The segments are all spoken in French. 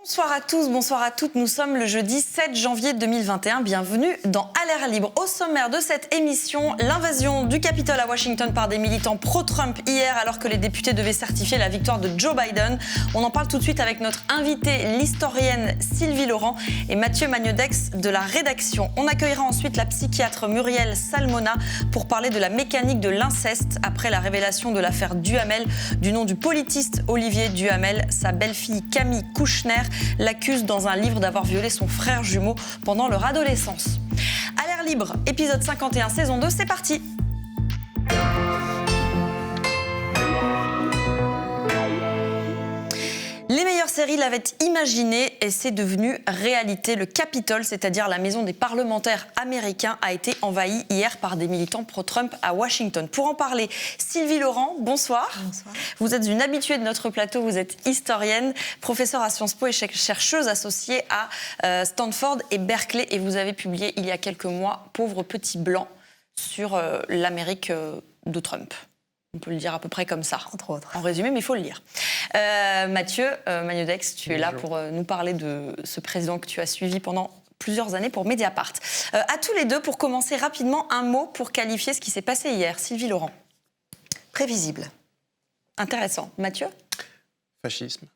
Bonsoir à tous, bonsoir à toutes. Nous sommes le jeudi 7 janvier 2021. Bienvenue dans À l'air libre. Au sommaire de cette émission, l'invasion du Capitole à Washington par des militants pro-Trump hier alors que les députés devaient certifier la victoire de Joe Biden. On en parle tout de suite avec notre invitée, l'historienne Sylvie Laurent et Mathieu Magnodex de la rédaction. On accueillera ensuite la psychiatre Muriel Salmona pour parler de la mécanique de l'inceste après la révélation de l'affaire Duhamel du nom du politiste Olivier Duhamel. Sa belle-fille Camille Kouchner l'accuse dans un livre d'avoir violé son frère jumeau pendant leur adolescence. À l'air libre, épisode 51, saison 2, c'est parti! Les meilleures séries l'avaient imaginé et c'est devenu réalité. Le Capitole, c'est-à-dire la maison des parlementaires américains, a été envahi hier par des militants pro-Trump à Washington. Pour en parler, Sylvie Laurent, bonsoir. Bonsoir. Vous êtes une habituée de notre plateau, vous êtes historienne, professeure à Sciences Po et chercheuse associée à Stanford et Berkeley. Et vous avez publié il y a quelques mois « Pauvre petit blanc » sur l'Amérique de Trump. On peut le dire à peu près comme ça, entre autres. En résumé, mais il faut le lire. Mathieu Magnodex, tu es là pour nous parler de ce président que tu as suivi pendant plusieurs années pour Mediapart. À tous les deux, pour commencer rapidement, un mot pour qualifier ce qui s'est passé hier. Sylvie Laurent. Prévisible. Intéressant. Mathieu ? Fascisme.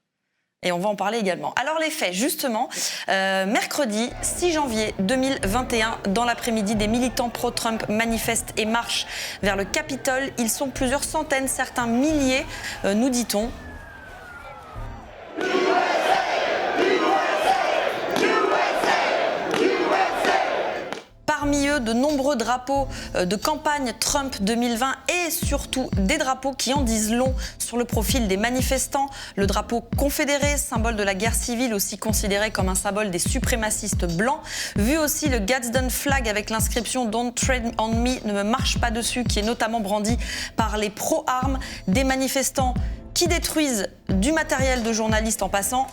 Et on va en parler également. Alors les faits, justement, mercredi 6 janvier 2021, dans l'après-midi, des militants pro-Trump manifestent et marchent vers le Capitole. Ils sont plusieurs centaines, certains milliers, nous dit-on. Parmi eux, de nombreux drapeaux de campagne Trump 2020 et surtout des drapeaux qui en disent long sur le profil des manifestants. Le drapeau confédéré, symbole de la guerre civile, aussi considéré comme un symbole des suprémacistes blancs. Vu aussi le Gadsden flag avec l'inscription « Don't tread on me », ne me marche pas dessus, qui est notamment brandi par les pro-armes. Des manifestants qui détruisent du matériel de journalistes en passant.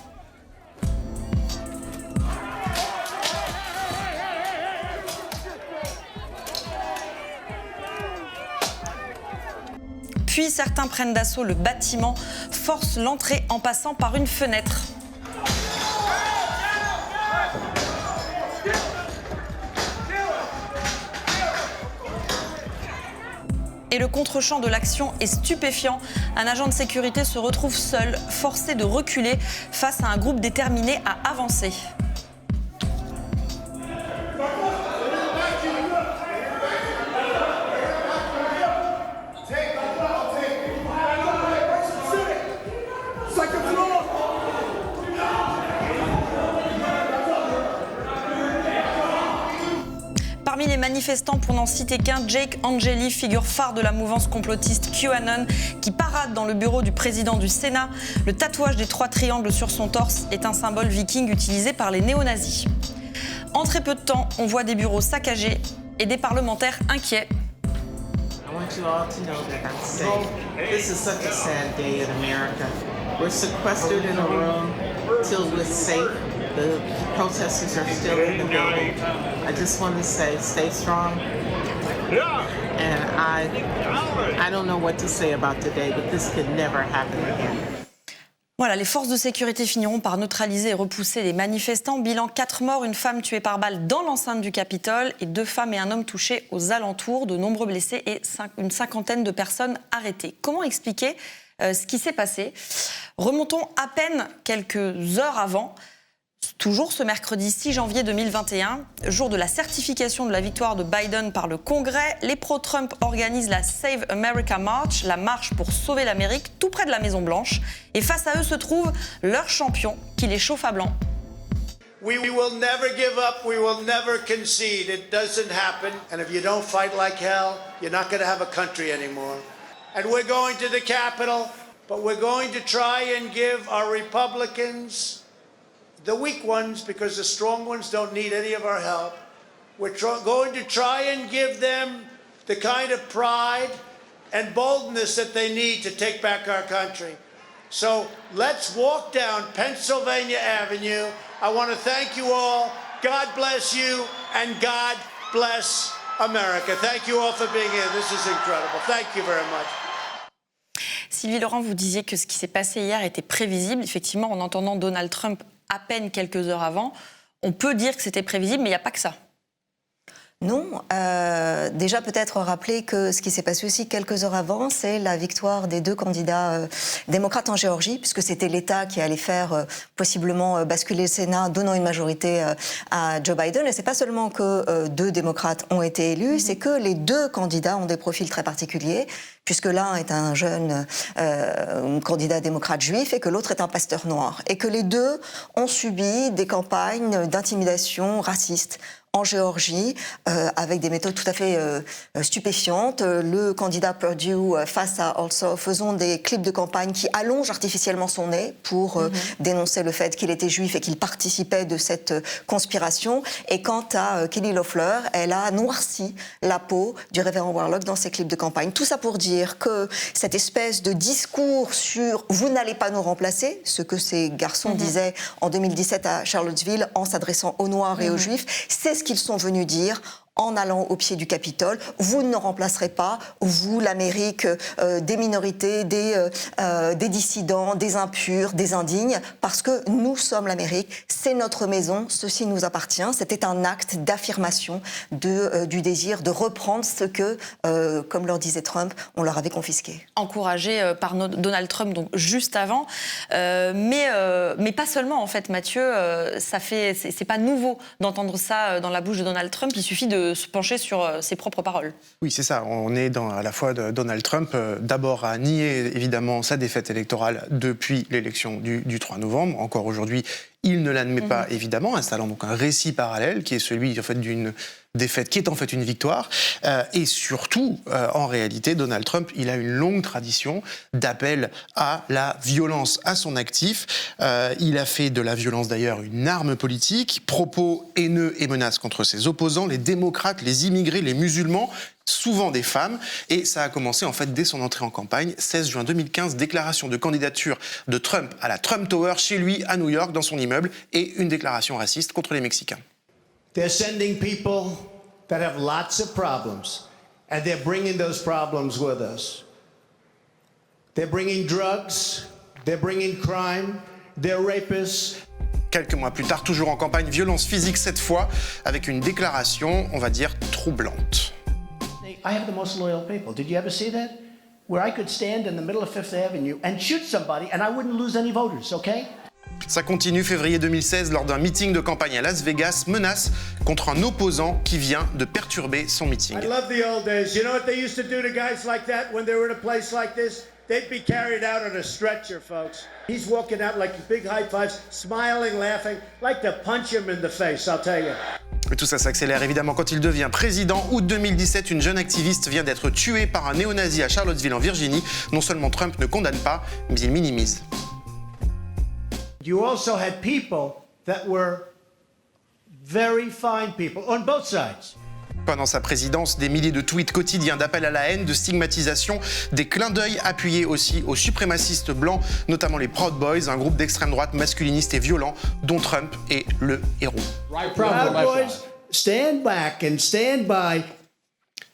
Puis certains prennent d'assaut le bâtiment, forcent l'entrée en passant par une fenêtre. Et le contre-champ de l'action est stupéfiant. Un agent de sécurité se retrouve seul, forcé de reculer face à un groupe déterminé à avancer. Parmi les manifestants, pour n'en citer qu'un, Jake Angeli, figure phare de la mouvance complotiste QAnon, qui parade dans le bureau du président du Sénat. Le tatouage des 3 triangles sur son torse est un symbole viking utilisé par les néo-nazis. En très peu de temps, on voit des bureaux saccagés et des parlementaires inquiets. I want you all to know that I'm safe. This is such a sad day in America. We're sequestered in a room till we're safe. The protesters are still in the building. I just want to say, stay strong. And I don't know what to say about today, but this could never happen again. Voilà, les forces de sécurité finiront par neutraliser et repousser les manifestants. Bilan 4 morts, une femme tuée par balle dans l'enceinte du Capitole et 2 femmes et un homme touchés aux alentours, de nombreux blessés et une cinquantaine de personnes arrêtées. Comment expliquer ce qui s'est passé ? Remontons à peine quelques heures avant. Toujours ce mercredi 6 janvier 2021, jour de la certification de la victoire de Biden par le Congrès, les pro-Trump organisent la Save America March, la marche pour sauver l'Amérique, tout près de la Maison-Blanche. Et face à eux se trouve leur champion qui les chauffe à blanc. We will never give up, we will never concede. It doesn't happen. And if you don't fight like hell, you're not going to have a country anymore. And we're going to the Capitol, but we're going to try and give our Republicans, the weak ones, because the strong ones don't need any of our help. We're going to try and give them the kind of pride and boldness that they need to take back our country. So let's walk down Pennsylvania Avenue. I want to thank you all. God bless you and God bless America. Thank you all for being here. This is incredible. Thank you very much. Sylvie Laurent, vous disiez que ce qui s'est passé hier était prévisible. Effectivement, en entendant Donald Trump à peine quelques heures avant, on peut dire que c'était prévisible, mais il n'y a pas que ça. Non, déjà peut-être rappeler que ce qui s'est passé aussi quelques heures avant, c'est la victoire des deux candidats démocrates en Géorgie, puisque c'était l'État qui allait faire possiblement basculer le Sénat, donnant une majorité à Joe Biden. Et c'est pas seulement que deux démocrates ont été élus, c'est que les deux candidats ont des profils très particuliers, puisque l'un est un jeune candidat démocrate juif et que l'autre est un pasteur noir. Et que les deux ont subi des campagnes d'intimidation raciste en Géorgie, avec des méthodes tout à fait stupéfiantes. Le candidat Perdue face à Also faisant des clips de campagne qui allongent artificiellement son nez pour dénoncer le fait qu'il était juif et qu'il participait de cette conspiration. Et quant à Kelly Loeffler, elle a noirci la peau du révérend Warlock dans ses clips de campagne. Tout ça pour dire que cette espèce de discours sur « vous n'allez pas nous remplacer », ce que ces garçons disaient en 2017 à Charlottesville en s'adressant aux Noirs et aux Juifs, c'est ce qu'ils sont venus dire en allant au pied du Capitole. Vous ne remplacerez pas, vous, l'Amérique, des minorités, des dissidents, des impurs, des indignes, parce que nous sommes l'Amérique, c'est notre maison, ceci nous appartient. C'était un acte d'affirmation du désir de reprendre ce que, comme leur disait Trump, on leur avait confisqué. Encouragé par Donald Trump, donc juste avant, mais pas seulement en fait, Mathieu. C'est pas nouveau d'entendre ça dans la bouche de Donald Trump. Il suffit de se pencher sur ses propres paroles. Oui, c'est ça. On est à la fois de Donald Trump, d'abord à nier évidemment sa défaite électorale depuis l'élection du 3 novembre. Encore aujourd'hui, il ne l'admet pas évidemment, installant donc un récit parallèle qui est celui en fait d'une défaite qui est en fait une victoire. Et surtout, en réalité, Donald Trump, il a une longue tradition d'appel à la violence à son actif. Il a fait de la violence d'ailleurs une arme politique, propos haineux et menaces contre ses opposants, les démocrates, les immigrés, les musulmans, souvent des femmes, et ça a commencé en fait dès son entrée en campagne. 16 juin 2015, déclaration de candidature de Trump à la Trump Tower chez lui à New York dans son immeuble, et une déclaration raciste contre les Mexicains. They're sending people that have lots of problems, and they're bringing those problems with us. They're bringing drugs, they're bringing crime, they're rapists. Quelques mois plus tard, toujours en campagne, violence physique cette fois, avec une déclaration, on va dire, troublante. I have the most loyal people. Did you ever see that? Where I could stand in the middle of Fifth Avenue and shoot somebody and I wouldn't lose any voters, okay? Ça continue, février 2016, lors d'un meeting de campagne à Las Vegas, menace contre un opposant qui vient de perturber son meeting. I love the old days. You know what they used to do to guys like that when they were in a place like this? They'd be carried out on a stretcher, folks. He's walking out like big high fives, smiling, laughing, like to punch him in the face, I'll tell you. Et tout ça s'accélère évidemment quand il devient président. Août 2017, une jeune activiste vient d'être tuée par un néo-nazi à Charlottesville en Virginie. Non seulement Trump ne condamne pas, mais il minimise. You also had people that were very fine people on both sides. Pendant sa présidence, des milliers de tweets quotidiens d'appel à la haine, de stigmatisation, des clins d'œil appuyés aussi aux suprémacistes blancs, notamment les Proud Boys, un groupe d'extrême droite masculiniste et violent dont Trump est le héros. Proud Boys, stand back and stand by.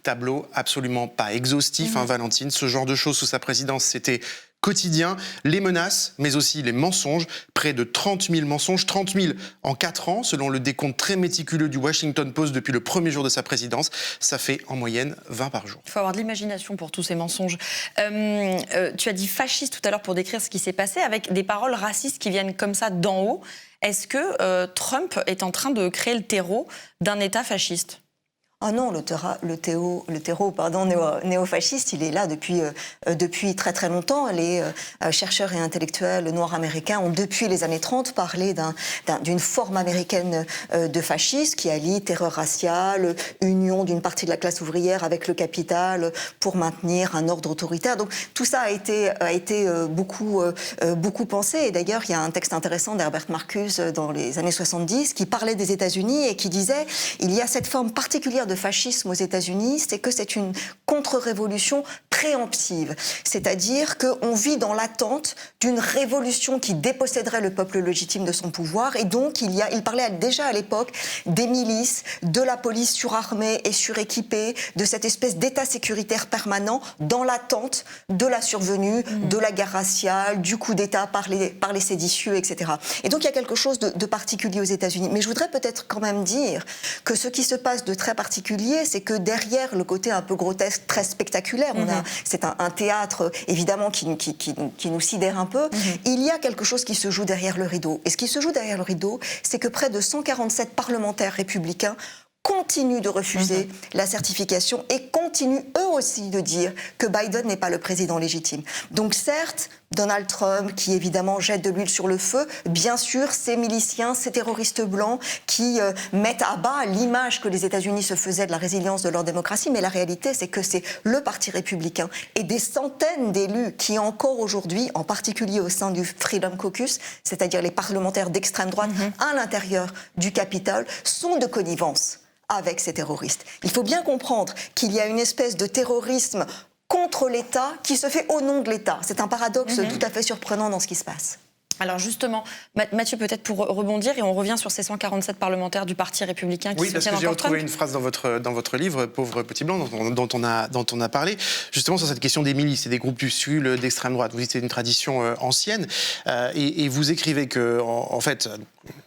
Tableau absolument pas exhaustif, Valentine. Ce genre de choses sous sa présidence, c'était quotidien. Les menaces, mais aussi les mensonges. Près de 30 000 mensonges, 30 000 en 4 ans, selon le décompte très méticuleux du Washington Post depuis le premier jour de sa présidence. Ça fait en moyenne 20 par jour. Il faut avoir de l'imagination pour tous ces mensonges. Tu as dit fasciste tout à l'heure pour décrire ce qui s'est passé, avec des paroles racistes qui viennent comme ça d'en haut. Est-ce que Trump est en train de créer le terreau d'un État fasciste ? Ah non, le terreau néo-fasciste, il est là depuis très très longtemps. Les chercheurs et intellectuels noirs américains ont depuis les années 30 parlé d'une forme américaine de fascisme qui allie terreur raciale, union d'une partie de la classe ouvrière avec le capital pour maintenir un ordre autoritaire. Donc tout ça a été beaucoup pensé. Et d'ailleurs, il y a un texte intéressant d'Herbert Marcuse dans les années 70 qui parlait des États-Unis et qui disait il y a cette forme particulière de de fascisme aux États-Unis, c'est que c'est une contre-révolution préemptive. C'est-à-dire qu'on vit dans l'attente d'une révolution qui déposséderait le peuple légitime de son pouvoir. Et donc, il parlait déjà à l'époque des milices, de la police surarmée et suréquipée, de cette espèce d'état sécuritaire permanent dans l'attente de la survenue de la guerre raciale, du coup d'État par les séditieux, etc. Et donc, il y a quelque chose de particulier aux États-Unis. Mais je voudrais peut-être quand même dire que ce qui se passe de très particulier, c'est que derrière le côté un peu grotesque, très spectaculaire, c'est un théâtre évidemment qui nous sidère un peu, il y a quelque chose qui se joue derrière le rideau. Et ce qui se joue derrière le rideau, c'est que près de 147 parlementaires républicains continuent de refuser la certification et continuent eux aussi de dire que Biden n'est pas le président légitime. Donc certes, Donald Trump, qui évidemment jette de l'huile sur le feu, bien sûr, ces miliciens, ces terroristes blancs qui mettent à bas l'image que les États-Unis se faisaient de la résilience de leur démocratie, mais la réalité, c'est que c'est le Parti républicain et des centaines d'élus qui encore aujourd'hui, en particulier au sein du Freedom Caucus, c'est-à-dire les parlementaires d'extrême droite à l'intérieur du Capitole, sont de connivence avec ces terroristes. Il faut bien comprendre qu'il y a une espèce de terrorisme contre l'État qui se fait au nom de l'État. C'est un paradoxe tout à fait surprenant dans ce qui se passe. Alors justement, Mathieu, peut-être pour rebondir, et on revient sur ces 147 parlementaires du Parti républicain qui soutiennent encore Trump. Oui, parce que j'ai retrouvé une phrase dans votre livre, Pauvre petit blanc, dont on a parlé, justement sur cette question des milices et des groupuscules d'extrême droite. Vous dites que c'est une tradition ancienne, et vous écrivez que, en fait,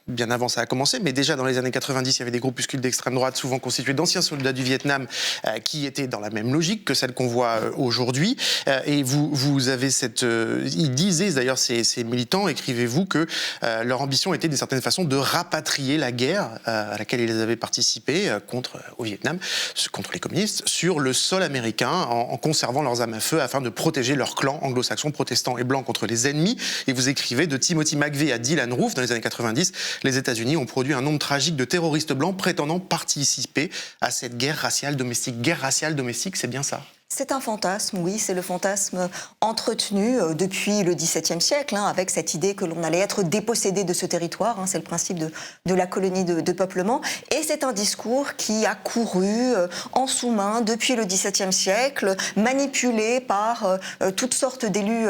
bien avant ça a commencé, mais déjà dans les années 90, il y avait des groupuscules d'extrême droite, souvent constitués d'anciens soldats du Vietnam, qui étaient dans la même logique que celle qu'on voit aujourd'hui. Et vous avez ils disaient d'ailleurs, ces militants, écrivez-vous, que leur ambition était d'une certaine façon de rapatrier la guerre à laquelle ils avaient participé au Vietnam, contre les communistes, sur le sol américain, en conservant leurs armes à feu afin de protéger leur clan anglo-saxon, protestants et blancs contre les ennemis. Et vous écrivez de Timothy McVeigh à Dylann Roof dans les années 90, les États-Unis ont produit un nombre tragique de terroristes blancs prétendant participer à cette guerre raciale domestique. Guerre raciale domestique, c'est bien ça? C'est un fantasme, oui, c'est le fantasme entretenu depuis le XVIIe siècle, avec cette idée que l'on allait être dépossédé de ce territoire, c'est le principe de la colonie de peuplement, et c'est un discours qui a couru en sous-main depuis le XVIIe siècle, manipulé par toutes sortes d'élus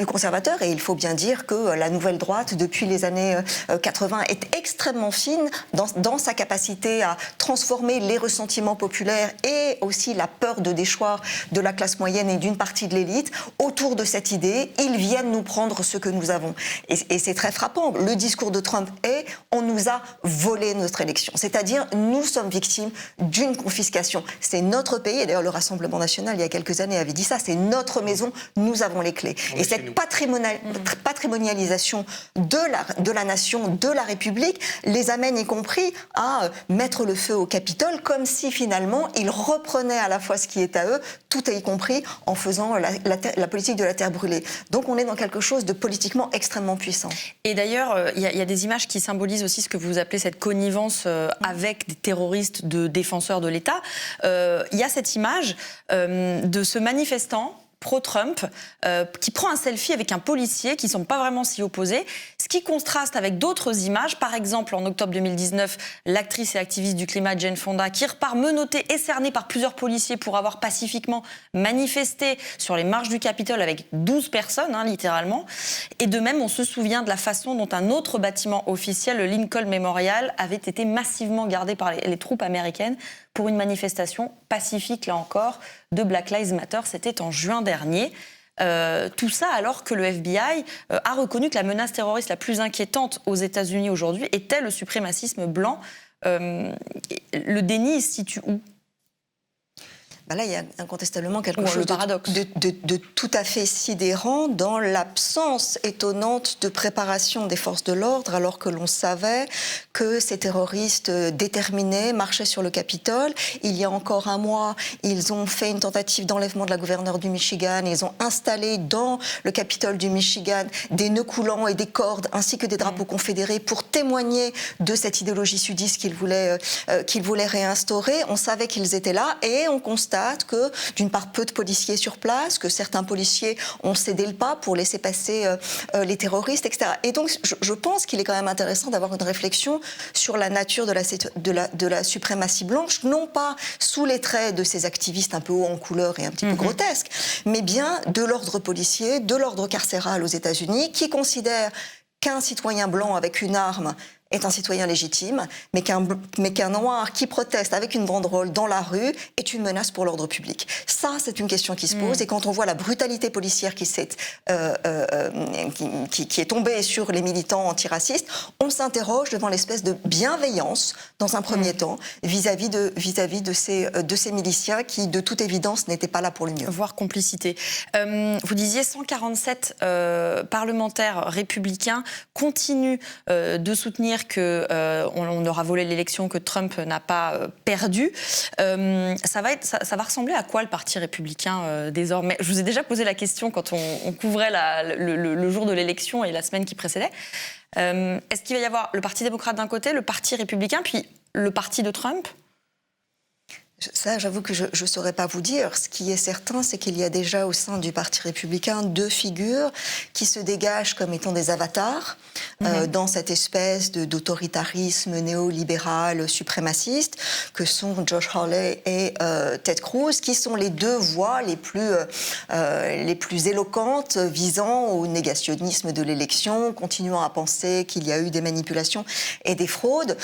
conservateurs, et il faut bien dire que la nouvelle droite, depuis les années 80, est extrêmement fine dans sa capacité à transformer les ressentiments populaires et aussi la peur de déchoir de la classe moyenne et d'une partie de l'élite autour de cette idée. Ils viennent nous prendre ce que nous avons. Et c'est très frappant. Le discours de Trump est « on nous a volé notre élection ». C'est-à-dire, nous sommes victimes d'une confiscation. C'est notre pays. Et d'ailleurs, le Rassemblement national, il y a quelques années, avait dit ça. C'est notre maison. Nous avons les clés. Et cette patrimonialisation de la nation, de la République, les amène y compris à mettre le feu au Capitole, comme si finalement, ils reprenaient à la fois ce qui est à eux, tout y compris en faisant la politique de la terre brûlée. Donc on est dans quelque chose de politiquement extrêmement puissant. Et d'ailleurs, il y a des images qui symbolisent aussi ce que vous appelez cette connivence avec des terroristes de défenseurs de l'État. Il y a cette image de ce manifestant pro-Trump, qui prend un selfie avec un policier qui ne semble pas vraiment s'y opposer, ce qui contraste avec d'autres images. Par exemple, en octobre 2019, l'actrice et activiste du climat Jane Fonda, qui repart menottée et cernée par plusieurs policiers pour avoir pacifiquement manifesté sur les marches du Capitole avec 12 personnes, littéralement. Et de même, on se souvient de la façon dont un autre bâtiment officiel, le Lincoln Memorial, avait été massivement gardé par les troupes américaines pour une manifestation pacifique, là encore, de Black Lives Matter. C'était en juin dernier. Tout ça alors que le FBI a reconnu que la menace terroriste la plus inquiétante aux États-Unis aujourd'hui était le suprémacisme blanc. Le déni se situe où ? Là, il y a incontestablement quelque chose de tout à fait sidérant dans l'absence étonnante de préparation des forces de l'ordre, alors que l'on savait que ces terroristes déterminés marchaient sur le Capitole. Il y a encore un mois, ils ont fait une tentative d'enlèvement de la gouverneure du Michigan. Ils ont installé dans le Capitole du Michigan des nœuds coulants et des cordes, ainsi que des drapeaux confédérés pour témoigner de cette idéologie sudiste qu'ils voulaient réinstaurer. On savait qu'ils étaient là et on constate constate que, d'une part, peu de policiers sur place, que certains policiers ont cédé le pas pour laisser passer les terroristes, etc. Et donc, je pense qu'il est quand même intéressant d'avoir une réflexion sur la nature de la suprématie blanche, non pas sous les traits de ces activistes un peu haut en couleur et un petit peu grotesques, mais bien de l'ordre policier, de l'ordre carcéral aux États-Unis, qui considère qu'un citoyen blanc avec une arme est un citoyen légitime, mais qu'un noir qui proteste avec une banderole dans la rue est une menace pour l'ordre public. Ça, c'est une question qui se pose. Et quand on voit la brutalité policière qui est tombée sur les militants antiracistes, on s'interroge devant l'espèce de bienveillance, dans un premier temps, vis-à-vis de ces miliciens qui, de toute évidence, n'étaient pas là pour le mieux. Voire complicité. Vous disiez 147 parlementaires républicains continuent de soutenir qu'on leur a volé l'élection, que Trump n'a pas perdu. Ça va ressembler à quoi le Parti républicain désormais? Je vous ai déjà posé la question quand on couvrait le jour de l'élection et la semaine qui précédait. Est-ce qu'il va y avoir le Parti démocrate d'un côté, le Parti républicain, puis le parti de Trump? Ça, j'avoue que je ne saurais pas vous dire. Ce qui est certain, c'est qu'il y a déjà au sein du Parti républicain 2 figures qui se dégagent comme étant des avatars dans cette espèce d'autoritarisme néolibéral suprémaciste que sont Josh Hawley et Ted Cruz, qui sont les 2 voix les plus éloquentes visant au négationnisme de l'élection, continuant à penser qu'il y a eu des manipulations et des fraudes.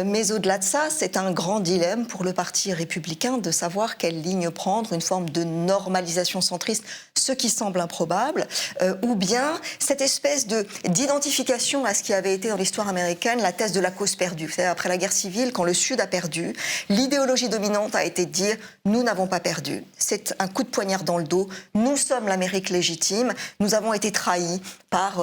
Mais au-delà de ça, c'est un grand dilemme pour le Parti républicain de savoir quelle ligne prendre, une forme de normalisation centriste, ce qui semble improbable, ou bien cette espèce d'identification à ce qui avait été dans l'histoire américaine la thèse de la cause perdue. C'est-à-dire après la guerre civile, quand le Sud a perdu, l'idéologie dominante a été de dire « nous n'avons pas perdu ». C'est un coup de poignard dans le dos. Nous sommes l'Amérique légitime. Nous avons été trahis par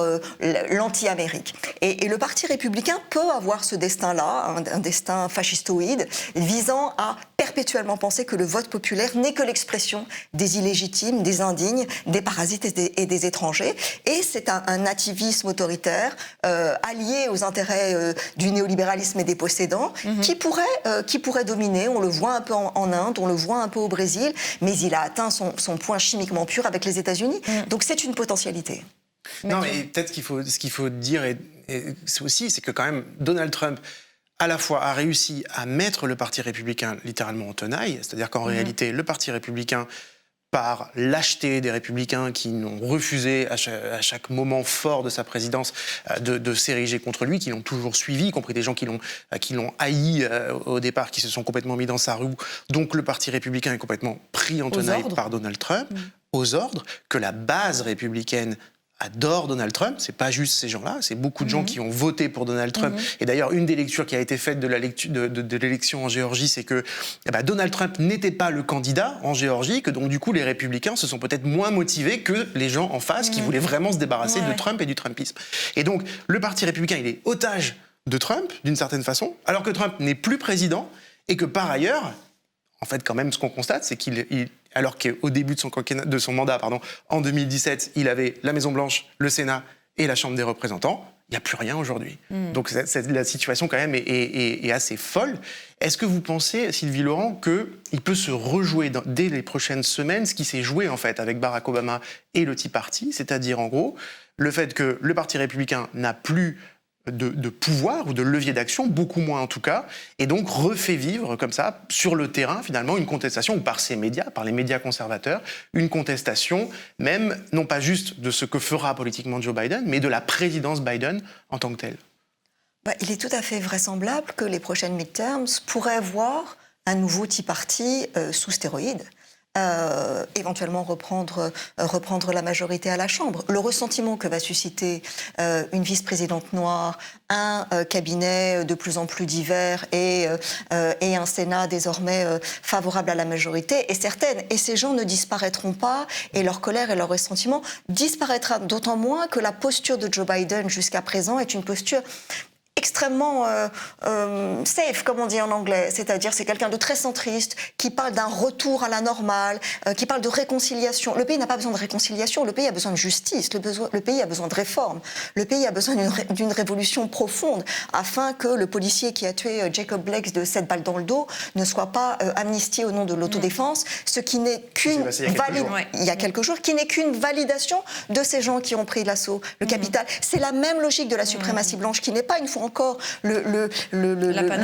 l'anti-Amérique. Et le Parti républicain peut avoir ce destin-là, un destin fascistoïde, visant à perpétuellement penser que le vote populaire n'est que l'expression des illégitimes, des indignes, des parasites et des étrangers. Et c'est un nativisme autoritaire allié aux intérêts du néolibéralisme et des possédants qui pourrait dominer. On le voit un peu en Inde, on le voit un peu au Brésil, mais il a atteint son point chimiquement pur avec les États-Unis. Donc c'est une potentialité. Non, mais peut-être ce qu'il faut dire, c'est que quand même Donald Trump à la fois a réussi à mettre le Parti républicain littéralement en tenaille, c'est-à-dire qu'en réalité, le Parti républicain, par lâcheté des républicains qui n'ont refusé à chaque moment fort de sa présidence de s'ériger contre lui, qui l'ont toujours suivi, y compris des gens qui l'ont haï au départ, qui se sont complètement mis dans sa roue. Donc le Parti républicain est complètement pris en tenaille par Donald Trump, aux ordres, que la base républicaine adore Donald Trump. C'est pas juste ces gens-là, c'est beaucoup de gens qui ont voté pour Donald Trump. Et d'ailleurs, une des lectures qui a été faite de l'élection en Géorgie, c'est que Donald Trump n'était pas le candidat en Géorgie, que donc du coup les républicains se sont peut-être moins motivés que les gens en face qui voulaient vraiment se débarrasser de Trump et du Trumpisme. Et donc le Parti républicain, il est otage de Trump, d'une certaine façon, alors que Trump n'est plus président et que par ailleurs, en fait, quand même, ce qu'on constate, c'est alors qu'au début de son mandat, en 2017, il avait la Maison-Blanche, le Sénat et la Chambre des représentants, il n'y a plus rien aujourd'hui. Donc la situation, quand même, est assez folle. Est-ce que vous pensez, Sylvie Laurent, qu'il peut se rejouer dès les prochaines semaines ce qui s'est joué, en fait, avec Barack Obama et le Tea Party, c'est-à-dire, en gros, le fait que le Parti républicain n'a plus de pouvoir ou de levier d'action, beaucoup moins en tout cas, et donc refait vivre comme ça, sur le terrain finalement, une contestation, ou par ses médias, par les médias conservateurs, une contestation même, non pas juste de ce que fera politiquement Joe Biden, mais de la présidence Biden en tant que telle. Il est tout à fait vraisemblable que les prochaines midterms pourraient voir un nouveau Tea Party sous stéroïdes. Éventuellement reprendre la majorité à la Chambre. Le ressentiment que va susciter une vice-présidente noire, un cabinet de plus en plus divers et un Sénat désormais favorable à la majorité est certaine. Et ces gens ne disparaîtront pas et leur colère et leur ressentiment disparaîtra d'autant moins que la posture de Joe Biden jusqu'à présent est une posture extrêmement safe, comme on dit en anglais. C'est-à-dire, c'est quelqu'un de très centriste, qui parle d'un retour à la normale, qui parle de réconciliation. Le pays n'a pas besoin de réconciliation, le pays a besoin de justice, le pays a besoin de réforme, le pays a besoin d'une révolution profonde, afin que le policier qui a tué Jacob Blake de 7 balles dans le dos ne soit pas amnistié au nom de l'autodéfense, ce qui n'est qu'une il y a quelques jours, qui n'est qu'une validation de ces gens qui ont pris l'assaut, le capital. C'est la même logique de la suprématie blanche, qui n'est pas, une fois encore, le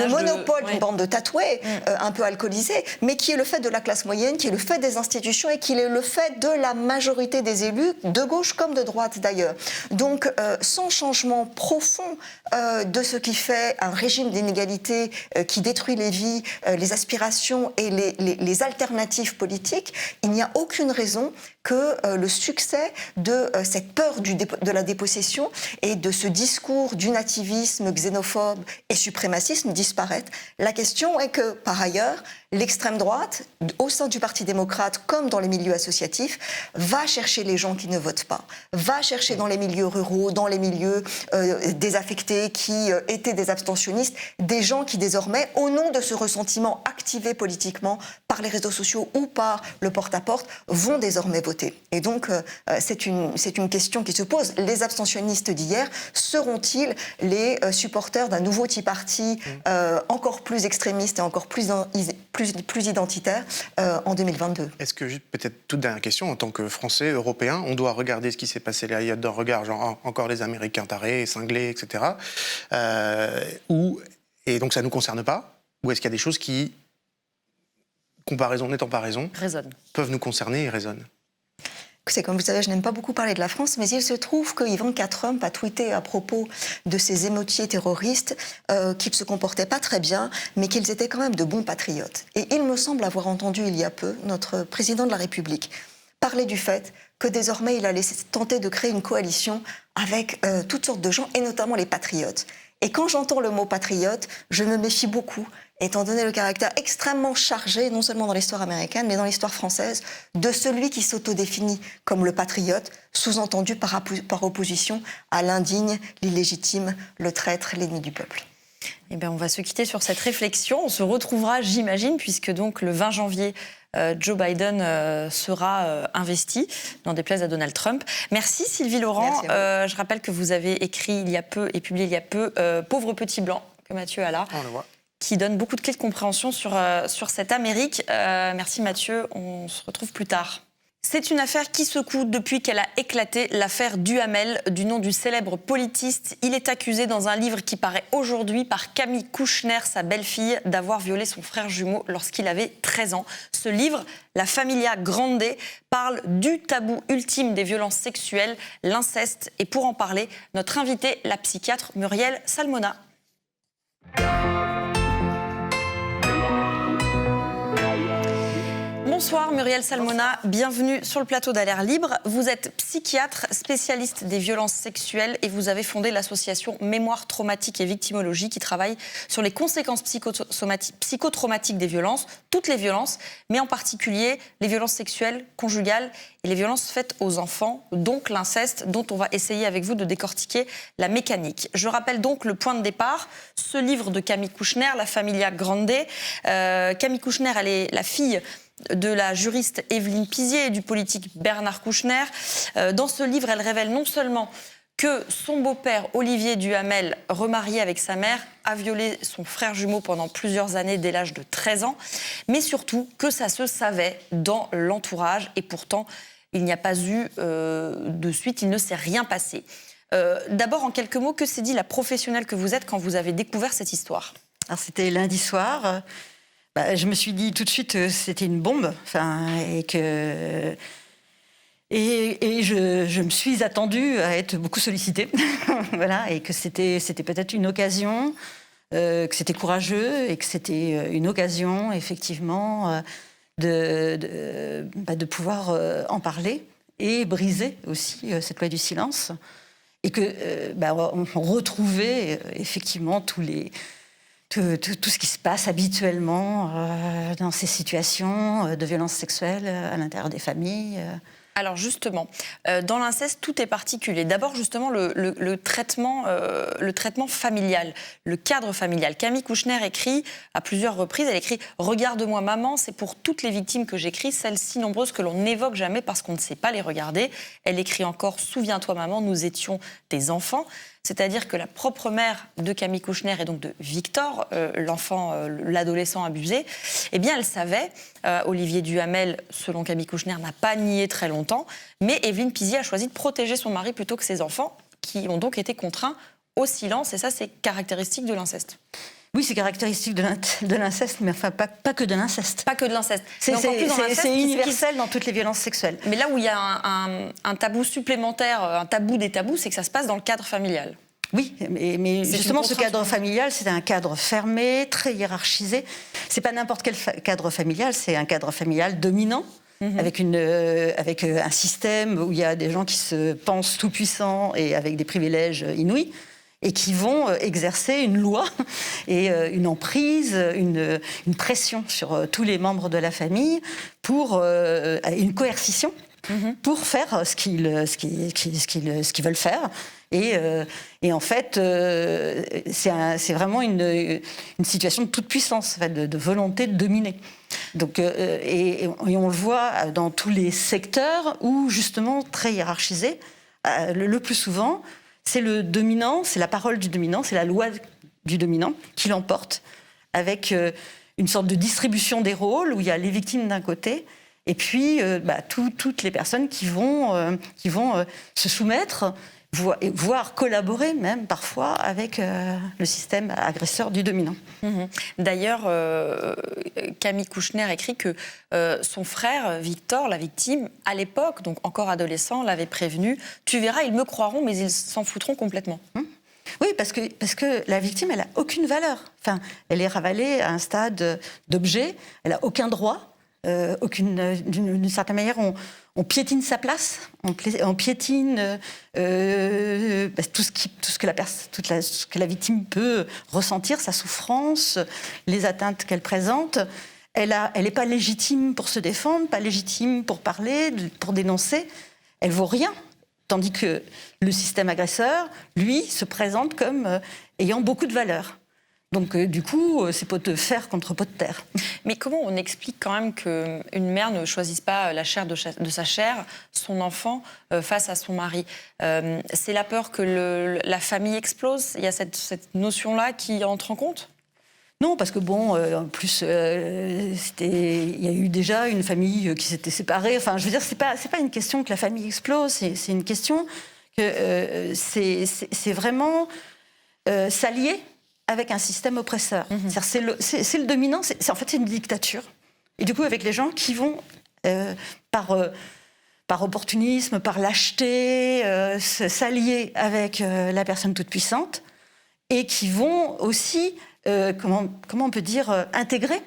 monopole d'une bande de tatoués un peu alcoolisés, mais qui est le fait de la classe moyenne, qui est le fait des institutions et qui est le fait de la majorité des élus, de gauche comme de droite d'ailleurs. Donc, sans changement profond de ce qui fait un régime d'inégalité qui détruit les vies, les aspirations et les alternatives politiques, il n'y a aucune raison que le succès de cette peur de la dépossession et de ce discours du nativisme xénophobe et suprémaciste disparaisse. La question est que, par ailleurs, l'extrême droite, au sein du Parti démocrate comme dans les milieux associatifs, va chercher les gens qui ne votent pas, va chercher dans les milieux ruraux, dans les milieux désaffectés qui étaient des abstentionnistes, des gens qui désormais, au nom de ce ressentiment activé politiquement par les réseaux sociaux ou par le porte-à-porte, vont désormais voter. Et donc, c'est une question qui se pose. Les abstentionnistes d'hier seront-ils les supporters d'un nouveau Tea Party encore plus extrémiste et encore plus identitaire en 2022? Est-ce que, peut-être toute dernière question, en tant que Français, Européens, on doit regarder ce qui s'est passé là d'un regard, genre encore les Américains tarés, cinglés, etc. Et donc ça ne nous concerne pas? Ou est-ce qu'il y a des choses qui, comparaison n'étant pas raison, peuvent nous concerner et résonnent? C'est comme vous savez, je n'aime pas beaucoup parler de la France, mais il se trouve que Ivanka Trump a tweeté à propos de ces émeutiers terroristes qui ne se comportaient pas très bien, mais qu'ils étaient quand même de bons patriotes. Et il me semble avoir entendu il y a peu notre président de la République parler du fait que désormais il allait tenter de créer une coalition avec toutes sortes de gens, et notamment les patriotes. Et quand j'entends le mot patriote, je me méfie beaucoup, étant donné le caractère extrêmement chargé, non seulement dans l'histoire américaine, mais dans l'histoire française, de celui qui s'autodéfinit comme le patriote, sous-entendu par opposition à l'indigne, l'illégitime, le traître, l'ennemi du peuple. Eh bien, on va se quitter sur cette réflexion. On se retrouvera, j'imagine, puisque donc le 20 janvier, Joe Biden sera investi, n'en déplaise à Donald Trump. Merci Sylvie Laurent. Je rappelle que vous avez écrit il y a peu et publié il y a peu « Pauvre petit blanc » que Mathieu a là, qui donne beaucoup de clés de compréhension sur cette Amérique. Merci Mathieu, on se retrouve plus tard. C'est une affaire qui secoue depuis qu'elle a éclaté, l'affaire Duhamel, du nom du célèbre politiste. Il est accusé dans un livre qui paraît aujourd'hui par Camille Kouchner, sa belle-fille, d'avoir violé son frère jumeau lorsqu'il avait 13 ans. Ce livre, La Familia Grande, parle du tabou ultime des violences sexuelles, l'inceste. Et pour en parler, notre invitée, la psychiatre Muriel Salmona. Bonsoir Muriel Salmona, bienvenue sur le plateau d'Alerte Libre. Vous êtes psychiatre, spécialiste des violences sexuelles et vous avez fondé l'association Mémoire traumatique et victimologie qui travaille sur les conséquences psychotraumatiques des violences, toutes les violences, mais en particulier les violences sexuelles, conjugales et les violences faites aux enfants, donc l'inceste, dont on va essayer avec vous de décortiquer la mécanique. Je rappelle donc le point de départ, ce livre de Camille Kouchner, La Familia Grande. Camille Kouchner, elle est la fille de la juriste Evelyne Pizier et du politique Bernard Kouchner. Dans ce livre, elle révèle non seulement que son beau-père, Olivier Duhamel, remarié avec sa mère, a violé son frère jumeau pendant plusieurs années dès l'âge de 13 ans, mais surtout que ça se savait dans l'entourage et pourtant, il n'y a pas eu de suite, il ne s'est rien passé. D'abord, en quelques mots, que s'est dit la professionnelle que vous êtes quand vous avez découvert cette histoire? Alors, c'était lundi soir. Je me suis dit tout de suite que c'était une bombe, et que je me suis attendue à être beaucoup sollicitée, voilà, et que c'était peut-être une occasion, que c'était courageux et que c'était une occasion effectivement de pouvoir en parler et briser aussi cette loi du silence, et que on retrouvait effectivement tout ce qui se passe habituellement dans ces situations de violences sexuelles à l'intérieur des familles. Alors justement, dans l'inceste, tout est particulier. D'abord, justement, le traitement familial, le cadre familial. Camille Kouchner écrit à plusieurs reprises, elle écrit « Regarde-moi maman, c'est pour toutes les victimes que j'écris, celles si nombreuses que l'on n'évoque jamais parce qu'on ne sait pas les regarder. » Elle écrit encore « Souviens-toi maman, nous étions tes enfants ». C'est-à-dire que la propre mère de Camille Kouchner et donc de Victor, l'adolescent abusé, eh bien elle savait, Olivier Duhamel, selon Camille Kouchner, n'a pas nié très longtemps, mais Evelyne Pizier a choisi de protéger son mari plutôt que ses enfants, qui ont donc été contraints au silence, et ça c'est caractéristique de l'inceste. Oui, c'est caractéristique de l'inceste, mais enfin pas que de l'inceste. Pas que de l'inceste. C'est universel dans toutes les violences sexuelles. Mais là où il y a un tabou supplémentaire, un tabou des tabous, c'est que ça se passe dans le cadre familial. Oui, mais justement, ce cadre familial, c'est un cadre fermé, très hiérarchisé. C'est pas n'importe quel cadre familial, c'est un cadre familial dominant. Avec un système où il y a des gens qui se pensent tout-puissants et avec des privilèges inouïs, et qui vont exercer une loi et une emprise, une pression sur tous les membres de la famille, pour une coercition, pour faire ce qu'ils veulent faire. Et en fait, c'est vraiment une situation de toute puissance, de volonté de dominer. Donc, et on le voit dans tous les secteurs où, justement, très hiérarchisé, le plus souvent, c'est le dominant, c'est la parole du dominant, c'est la loi du dominant qui l'emporte, avec une sorte de distribution des rôles où il y a les victimes d'un côté et puis toutes les personnes qui vont se soumettre, voire collaborer même parfois avec le système agresseur du dominant. D'ailleurs, Camille Kouchner écrit que son frère Victor, la victime, à l'époque, donc encore adolescent, l'avait prévenu « Tu verras, ils me croiront, mais ils s'en foutront complètement ». Oui, parce que la victime, elle n'a aucune valeur. Enfin, elle est ravalée à un stade d'objet, elle n'a aucun droit. D'une certaine manière, on piétine sa place, on piétine tout ce que la victime peut ressentir, sa souffrance, les atteintes qu'elle présente. Elle n'est pas légitime pour se défendre, pas légitime pour parler, pour dénoncer. Elle vaut rien. Tandis que le système agresseur, lui, se présente comme ayant beaucoup de valeur. Donc, du coup, c'est pot de fer contre pot de terre. Mais comment on explique quand même qu'une mère ne choisisse pas la chair de sa chair, son enfant, face à son mari ? C'est la peur que la famille explose ? Il y a cette notion-là qui entre en compte ? Non, parce que en plus, il y a eu déjà une famille qui s'était séparée. Enfin, je veux dire, c'est pas une question que la famille explose, c'est une question que c'est vraiment s'allier avec un système oppresseur. C'est le dominant, en fait, c'est une dictature. Et du coup, avec les gens qui vont, par opportunisme, par lâcheté, s'allier avec la personne toute puissante, et qui vont aussi, comment on peut dire, intégrer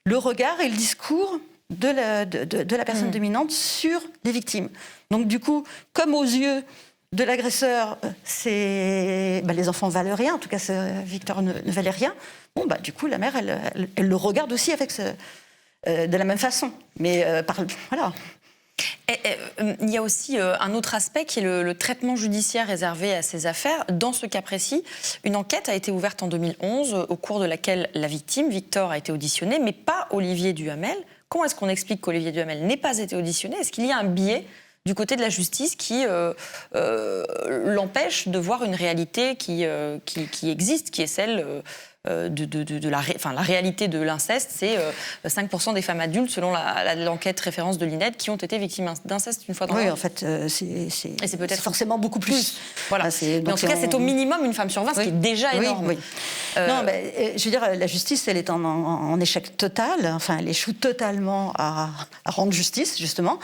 le regard et le discours de la personne dominante sur les victimes. Donc du coup, comme aux yeux de l'agresseur, les enfants ne valent rien, en tout cas Victor ne valait rien, du coup la mère, elle le regarde aussi de la même façon. Mais voilà. Il y a aussi un autre aspect qui est le traitement judiciaire réservé à ces affaires. Dans ce cas précis, une enquête a été ouverte en 2011, au cours de laquelle la victime, Victor, a été auditionné, mais pas Olivier Duhamel. Comment est-ce qu'on explique qu'Olivier Duhamel n'ait pas été auditionné ? Est-ce qu'il y a un biais du côté de la justice qui l'empêche de voir une réalité qui existe, qui est celle la réalité de l'inceste, c'est 5% des femmes adultes, selon l'enquête référence de l'INED, qui ont été victimes d'inceste une fois dans leur vie. Oui, en fait, c'est peut-être forcément beaucoup plus. Voilà. Mais en tout cas, c'est au minimum une femme sur 20, ce qui est déjà énorme. Oui. Non, je veux dire, la justice, elle est en échec total. Enfin, elle échoue totalement à rendre justice, justement,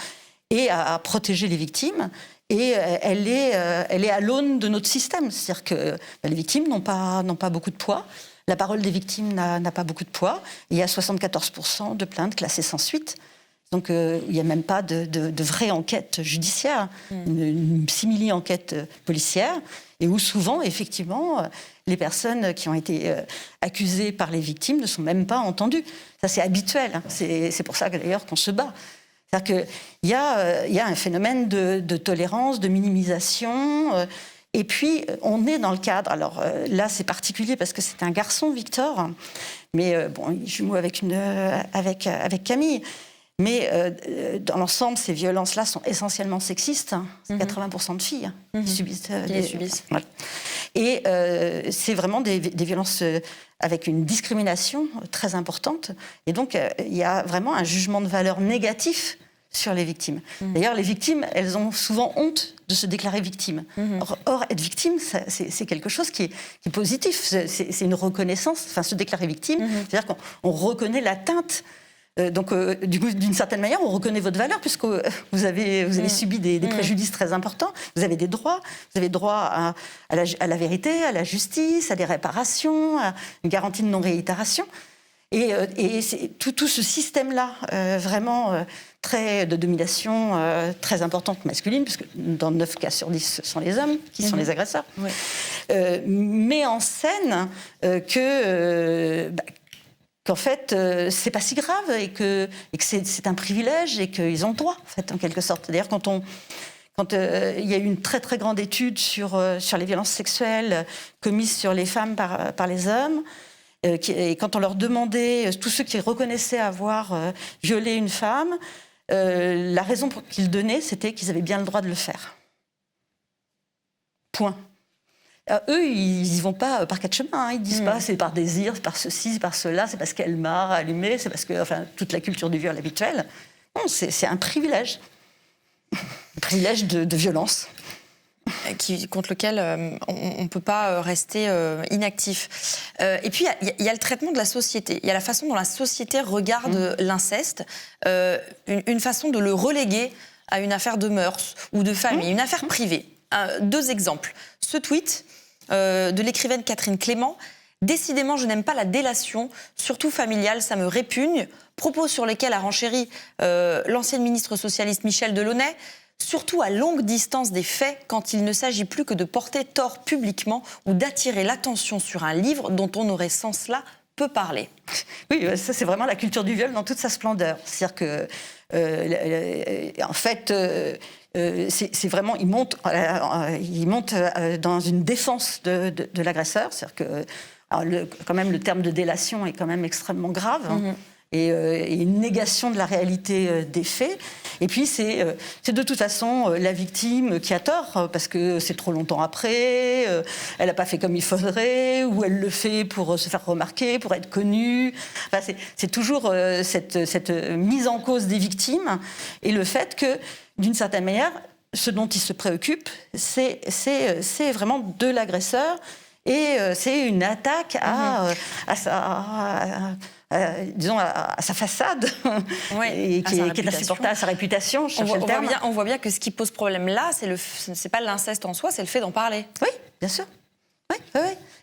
et à protéger les victimes. Et elle est à l'aune de notre système. C'est-à-dire que les victimes n'ont pas beaucoup de poids. La parole des victimes n'a pas beaucoup de poids. Il y a 74% de plaintes classées sans suite. Donc il n'y a même pas de vraie enquête judiciaire, une simili-enquête policière, et où souvent, effectivement, les personnes qui ont été accusées par les victimes ne sont même pas entendues. Ça, c'est habituel. C'est pour ça que, d'ailleurs, qu'on se bat. C'est-à-dire qu'il y a un phénomène de tolérance, de minimisation. Et puis, on est dans le cadre. Alors là, c'est particulier parce que c'est un garçon, Victor. Mais bon, il jumeau avec Camille. Mais dans l'ensemble, ces violences-là sont essentiellement sexistes. C'est 80% de filles qui subissent. Les subissent. Voilà. Et c'est vraiment des violences avec une discrimination très importante. Et donc, il y a vraiment un jugement de valeur négatif sur les victimes. D'ailleurs, les victimes, elles ont souvent honte de se déclarer victimes. Or, être victime, c'est quelque chose qui est positif. C'est une reconnaissance. Enfin, se déclarer victime, c'est-à-dire qu'on reconnaît l'atteinte. Donc, du coup, d'une certaine manière, on reconnaît votre valeur puisque vous avez subi des préjudices très importants. Vous avez des droits. Vous avez droit à la vérité, à la justice, à des réparations, à une garantie de non-réitération. Et c'est tout ce système-là, vraiment de domination très importante masculine, puisque dans 9 cas sur 10, ce sont les hommes qui sont les agresseurs, met en scène qu'en fait, c'est pas si grave et que c'est un privilège et qu'ils ont le droit, en fait, en quelque sorte. D'ailleurs, quand il y a eu une très très grande étude sur les violences sexuelles commises sur les femmes par les hommes, et quand on leur demandait, tous ceux qui reconnaissaient avoir violé une femme, la raison qu'ils donnaient, c'était qu'ils avaient bien le droit de le faire. Point. Alors, eux, ils n'y vont pas par quatre chemins. Ils disent pas c'est par désir, c'est par ceci, c'est par cela, c'est parce qu'elle m'a allumé, c'est parce que, enfin, toute la culture du viol habituelle. Non, c'est un privilège. Un privilège de violence. Contre lequel on ne peut pas rester inactif. Et puis, il y a le traitement de la société. Il y a la façon dont la société regarde l'inceste, une façon de le reléguer à une affaire de mœurs ou de famille, une affaire privée. 2 exemples. Ce tweet de l'écrivaine Catherine Clément. « Décidément, je n'aime pas la délation, surtout familiale, ça me répugne. » Propos sur lesquels a renchéri l'ancienne ministre socialiste Michel Delaunay. Surtout à longue distance des faits, quand il ne s'agit plus que de porter tort publiquement ou d'attirer l'attention sur un livre dont on aurait sans cela peu parler. Oui, ça c'est vraiment la culture du viol dans toute sa splendeur. C'est-à-dire que, en fait, c'est vraiment, il monte dans une défense de l'agresseur. C'est-à-dire que, quand même, le terme de délation est quand même extrêmement grave. Et une négation de la réalité des faits. Et puis, c'est de toute façon la victime qui a tort, parce que c'est trop longtemps après, elle n'a pas fait comme il faudrait, ou elle le fait pour se faire remarquer, pour être connue. Enfin, c'est toujours cette mise en cause des victimes, et le fait que, d'une certaine manière, ce dont il se préoccupe, c'est vraiment de l'agresseur, et c'est une attaque à sa façade, et qui est insupportable, à sa réputation. On voit bien que ce qui pose problème là, c'est pas l'inceste en soi, c'est le fait d'en parler. Oui, bien sûr. Oui.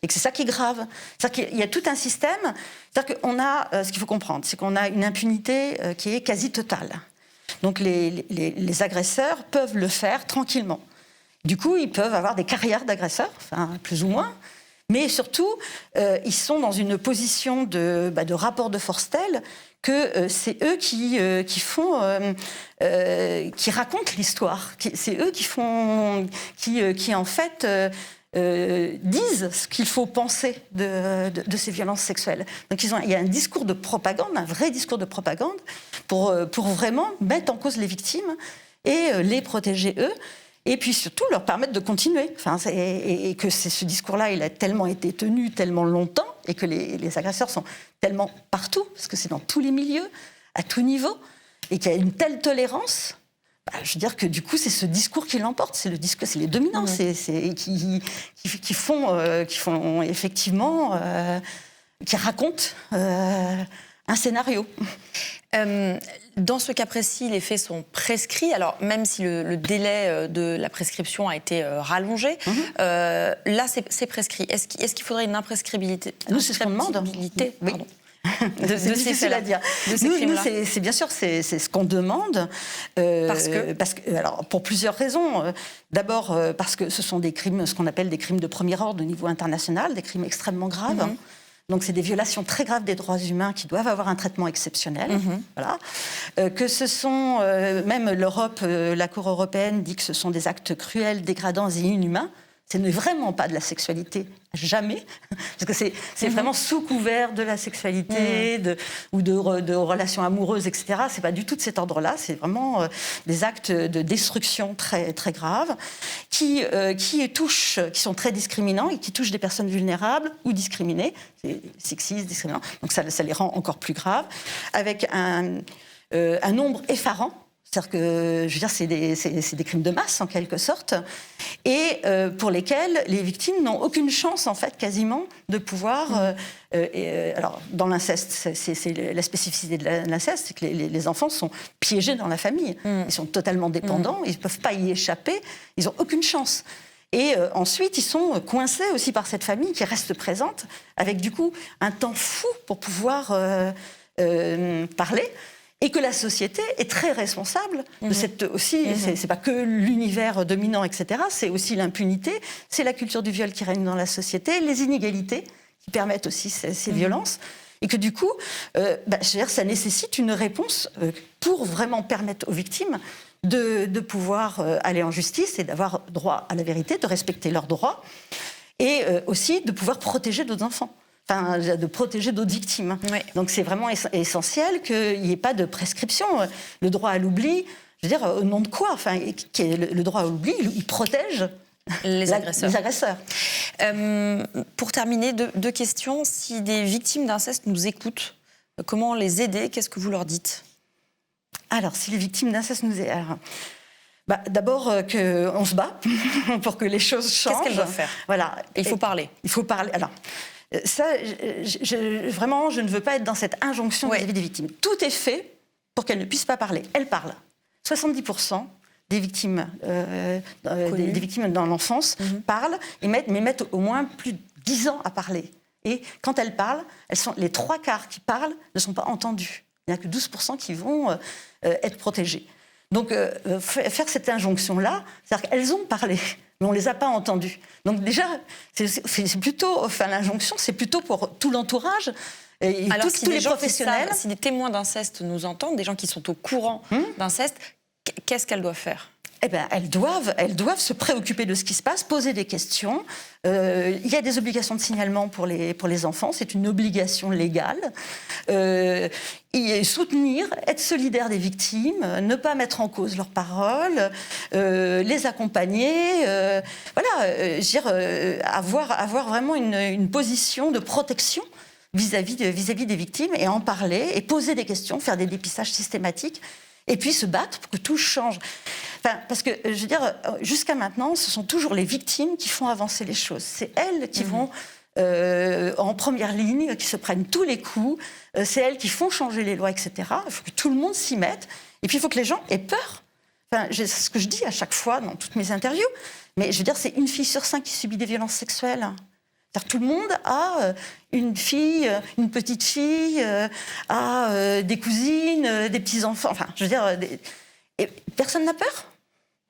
Et que c'est ça qui est grave. C'est-à-dire qu'il y a tout un système. C'est-à-dire qu'on a, ce qu'il faut comprendre, c'est qu'on a une impunité qui est quasi totale. Donc les agresseurs peuvent le faire tranquillement. Du coup, ils peuvent avoir des carrières d'agresseurs, enfin, plus ou moins. Mais surtout, ils sont dans une position de rapport de force telle que c'est eux qui racontent l'histoire. C'est eux qui en fait disent ce qu'il faut penser de ces violences sexuelles. Donc il y a un discours de propagande, un vrai discours de propagande, pour vraiment mettre en cause les victimes et les protéger eux. Et puis surtout leur permettre de continuer. Enfin, et que ce discours-là, il a tellement été tenu tellement longtemps, et que les agresseurs sont tellement partout, parce que c'est dans tous les milieux, à tout niveau, et qu'il y a une telle tolérance. Je veux dire que du coup, c'est ce discours qui l'emporte, c'est les dominants, qui font effectivement, qui racontent un scénario. Dans ce cas précis, les faits sont prescrits. Alors, même si le délai de la prescription a été rallongé, là, c'est prescrit. Est-ce qu'il faudrait une imprescriptibilité? Nous, c'est ce qu'on demande. Oui. C'est difficile à dire. Nous, c'est bien sûr, c'est ce qu'on demande. Parce que, alors, pour plusieurs raisons. D'abord, parce que ce sont des crimes, ce qu'on appelle des crimes de premier ordre au niveau international, des crimes extrêmement graves. Donc c'est des violations très graves des droits humains qui doivent avoir un traitement exceptionnel. Voilà. Que ce sont, même l'Europe, la Cour européenne dit que ce sont des actes cruels, dégradants et inhumains. Ce n'est vraiment pas de la sexualité, jamais, parce que c'est vraiment sous couvert de la sexualité ou de relations amoureuses, etc. C'est pas du tout de cet ordre-là, c'est vraiment des actes de destruction très, très graves qui sont très discriminants et qui touchent des personnes vulnérables ou discriminées, c'est sexiste, discriminant, donc ça les rend encore plus graves, avec un nombre effarant. C'est-à-dire que, je veux dire, c'est des crimes de masse, en quelque sorte, et pour lesquels les victimes n'ont aucune chance, en fait, quasiment, de pouvoir... alors, dans l'inceste, c'est la spécificité de l'inceste, c'est que les enfants sont piégés dans la famille. Ils sont totalement dépendants, ils ne peuvent pas y échapper, ils n'ont aucune chance. Et ensuite, ils sont coincés aussi par cette famille qui reste présente, avec, du coup, un temps fou pour pouvoir parler. Et que la société est très responsable de cette aussi. C'est pas que l'univers dominant, etc. C'est aussi l'impunité, c'est la culture du viol qui règne dans la société, les inégalités qui permettent aussi ces violences. Et que du coup, je veux dire, ça nécessite une réponse pour vraiment permettre aux victimes de pouvoir aller en justice et d'avoir droit à la vérité, de respecter leurs droits, et aussi de pouvoir protéger d'autres enfants. Enfin, de protéger d'autres victimes. Oui. Donc c'est vraiment essentiel qu'il n'y ait pas de prescription. Le droit à l'oubli, je veux dire, au nom de quoi? Enfin, le droit à l'oubli, il protège les agresseurs. Pour terminer, deux questions. Si des victimes d'inceste nous écoutent, comment les aider? Qu'est-ce que vous leur dites? Alors, si les victimes d'inceste nous aident... d'abord qu'on se bat pour que les choses changent. Qu'est-ce qu'elles doivent faire? Voilà. Il faut parler. Il faut parler. Alors, ça, vraiment, je ne veux pas être dans cette injonction vis-à-vis des victimes. Tout est fait pour qu'elles ne puissent pas parler. Elles parlent. 70% des victimes, des victimes dans l'enfance parlent, mais mettent au moins plus de 10 ans à parler. Et quand elles parlent, les 3/4 qui parlent ne sont pas entendus. Il n'y a que 12% qui vont être protégés. Donc, faire cette injonction-là, c'est-à-dire qu'elles ont parlé, mais on ne les a pas entendues. Donc déjà, c'est plutôt, enfin l'injonction, c'est plutôt pour tout l'entourage, et alors, tous les professionnels. Si des témoins d'inceste nous entendent, des gens qui sont au courant d'inceste, qu'est-ce qu'elles doivent faire? Eh bien, elles doivent se préoccuper de ce qui se passe, poser des questions. Il y a des obligations de signalement pour les enfants, c'est une obligation légale. Et soutenir, être solidaire des victimes, ne pas mettre en cause leurs paroles, les accompagner, avoir vraiment une position de protection vis-à-vis des victimes et en parler et poser des questions, faire des dépistages systématiques. Et puis se battre pour que tout change. Enfin, parce que, je veux dire, jusqu'à maintenant, ce sont toujours les victimes qui font avancer les choses. C'est elles qui vont en première ligne, qui se prennent tous les coups. C'est elles qui font changer les lois, etc. Il faut que tout le monde s'y mette. Et puis, il faut que les gens aient peur. Enfin, c'est ce que je dis à chaque fois dans toutes mes interviews. Mais je veux dire, c'est 1 fille sur 5 qui subit des violences sexuelles. C'est-à-dire, tout le monde a une fille, une petite fille, a des cousines, des petits-enfants. Enfin, je veux dire, et personne n'a peur.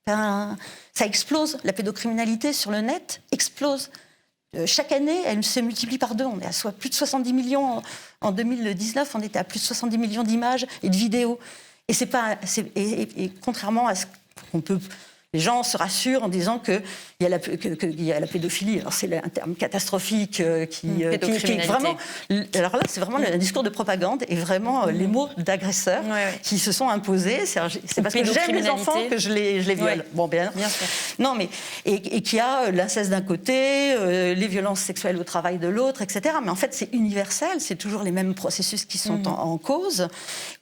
Enfin, ça explose. La pédocriminalité sur le net explose. Chaque année, elle se multiplie par 2. On est à plus de 70 millions. En 2019, on était à plus de 70 millions d'images et de vidéos. Et, et contrairement à ce qu'on peut... Les gens se rassurent en disant qu'il y a la pédophilie. Alors c'est un terme catastrophique qui est vraiment... Alors là, c'est vraiment un discours de propagande et vraiment les mots d'agresseurs qui se sont imposés. C'est parce que j'aime les enfants que je les viole. Bon, bien sûr. Non, mais... Et qu'il y a l'inceste d'un côté, les violences sexuelles au travail de l'autre, etc. Mais en fait, c'est universel. C'est toujours les mêmes processus qui sont en cause.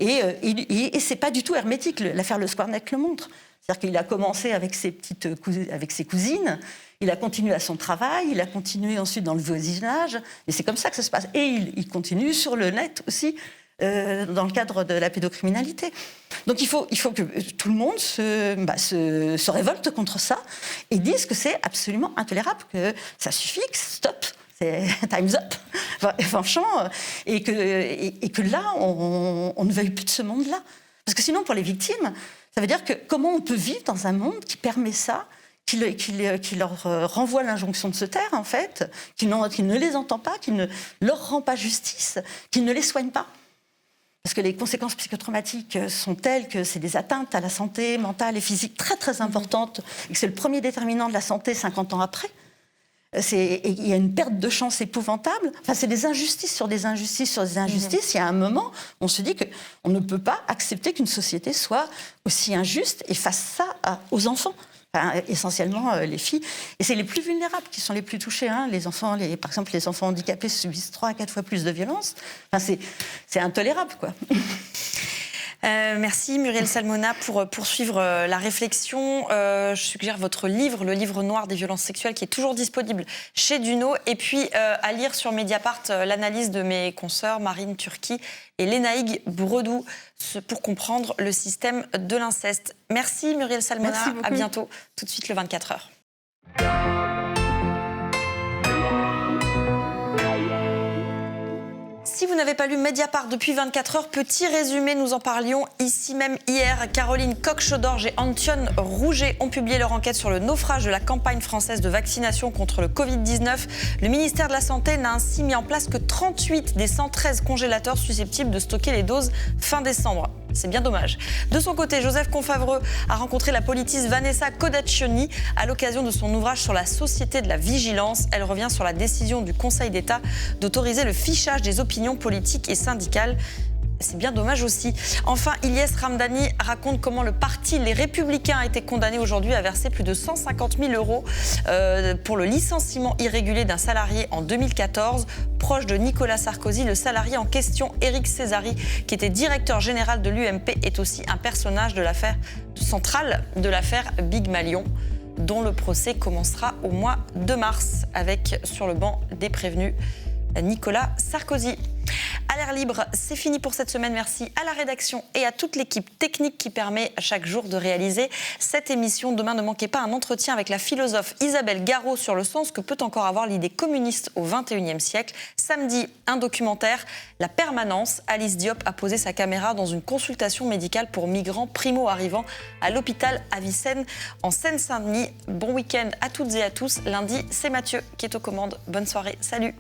Et c'est pas du tout hermétique. L'affaire Le Square Net le montre. C'est-à-dire qu'il a commencé avec ses cousines, il a continué à son travail, il a continué ensuite dans le voisinage, et c'est comme ça que ça se passe. Et il continue sur le net aussi, dans le cadre de la pédocriminalité. Donc il faut que tout le monde se révolte contre ça et dise que c'est absolument intolérable, que ça suffit, que stop, c'est time's up, franchement, et que là, on ne veuille plus de ce monde-là. Parce que sinon, pour les victimes, ça veut dire que comment on peut vivre dans un monde qui permet ça, qui leur renvoie l'injonction de se taire, en fait, qui ne les entend pas, qui ne leur rend pas justice, qui ne les soigne pas. Parce que les conséquences psychotraumatiques sont telles que c'est des atteintes à la santé mentale et physique très très importantes, et que c'est le premier déterminant de la santé 50 ans après. Il y a une perte de chance épouvantable. Enfin, c'est des injustices sur des injustices sur des injustices. Il y a un moment, on se dit qu'on ne peut pas accepter qu'une société soit aussi injuste et fasse ça aux enfants. Enfin, essentiellement les filles. Et c'est les plus vulnérables qui sont les plus touchés. Hein. Les enfants, par exemple, les enfants handicapés subissent 3 à 4 fois plus de violences. Enfin, c'est intolérable, quoi. Merci Muriel Salmona pour poursuivre la réflexion. Je suggère votre livre, le livre noir des violences sexuelles, qui est toujours disponible chez Duno. Et puis à lire sur Mediapart l'analyse de mes consoeurs Marine Turki et Lénaïg Bredou pour comprendre le système de l'inceste. Merci Muriel Salmona. Merci beaucoup. À bientôt. Tout de suite le 24 heures. Si vous n'avez pas lu Mediapart depuis 24 heures, petit résumé, nous en parlions ici même hier. Caroline Coq-Chaudorge et Antione Rouget ont publié leur enquête sur le naufrage de la campagne française de vaccination contre le Covid-19. Le ministère de la Santé n'a ainsi mis en place que 38 des 113 congélateurs susceptibles de stocker les doses fin décembre. C'est bien dommage. De son côté, Joseph Confavreux a rencontré la politiste Vanessa Codaccioni à l'occasion de son ouvrage sur la société de la vigilance. Elle revient sur la décision du Conseil d'État d'autoriser le fichage des opinions politiques et syndicales. C'est bien dommage aussi. Enfin, Ilyes Ramdani raconte comment le parti Les Républicains a été condamné aujourd'hui à verser plus de 150 000 euros pour le licenciement irrégulier d'un salarié en 2014. Proche de Nicolas Sarkozy, le salarié en question, Éric Césari, qui était directeur général de l'UMP, est aussi un personnage de l'affaire centrale de l'affaire Big Malion, dont le procès commencera au mois de mars, avec sur le banc des prévenus Nicolas Sarkozy. À l'air libre, c'est fini pour cette semaine. Merci à la rédaction et à toute l'équipe technique qui permet chaque jour de réaliser cette émission. Demain, ne manquez pas un entretien avec la philosophe Isabelle Garot sur le sens que peut encore avoir l'idée communiste au XXIe siècle. Samedi, un documentaire, La Permanence. Alice Diop a posé sa caméra dans une consultation médicale pour migrants primo-arrivants à l'hôpital Avicenne en Seine-Saint-Denis. Bon week-end à toutes et à tous. Lundi, c'est Mathieu qui est aux commandes. Bonne soirée. Salut.